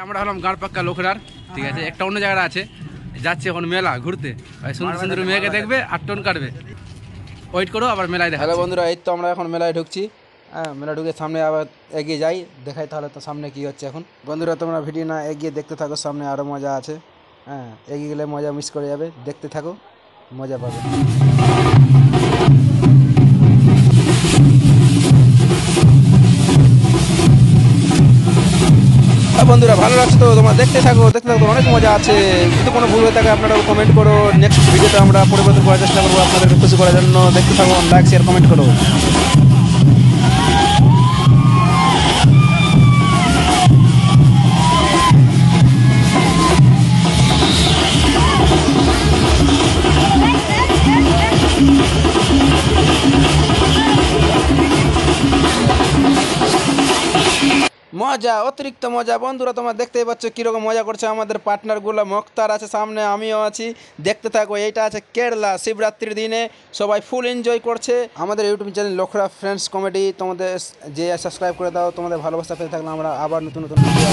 আমরা হলাম গাড়পাক্কা লোকরার, ঠিক আছে। একটা অন্য জায়গায় আছে, যাচ্ছে এখন মেলা ঘুরতে, সুন্দর সুন্দর মেয়েকে দেখবে আর টোন কাটবে। ওয়েট করো, আবার মেলায় দেখা। হ্যালো বন্ধুরা, এই তো আমরা এখন মেলায় ঢুকছি। হ্যাঁ, মেলা ঢুকে সামনে আবার এগিয়ে যাই, দেখাই তাহলে তো সামনে কি হচ্ছে এখন। বন্ধুরা তোমরা ভিডিও না এগিয়ে দেখতে থাকো, সামনে আরও মজা আছে। হ্যাঁ, এগিয়ে গেলে মজা মিস করে যাবে, দেখতে থাকো, মজা পাবে। বন্ধুরা ভালো লাগছে তো, তোমরা দেখতে থাকো, অনেক মজা আছে। যদি কোনো ভুল হয়ে থাকে আপনারা কমেন্ট করো, নেক্সট ভিডিওতে আমরা পরিবর্তন করার চেষ্টা করবো আপনাদেরকে খুশি করার জন্য। দেখতে থাকো, লাইক শেয়ার কমেন্ট করো। মজা, অতিরিক্ত মজা। বন্ধুরা তোমরা দেখতেই পাচ্ছ কীরকম মজা করছে আমাদের পার্টনারগুলো। মক্তার আছে সামনে, আমিও আছি, দেখতে থাকো। এইটা আছে কেরালা, শিবরাত্রির দিনে সবাই ফুল এনজয় করছে। আমাদের ইউটিউব চ্যানেল লোকরা ফ্রেন্ডস কমেডি, তোমাদের যে সাবস্ক্রাইব করে দাও। তোমাদের ভালোবাসা পেতে থাকলে আমরা আবার নতুন নতুন ভিডিও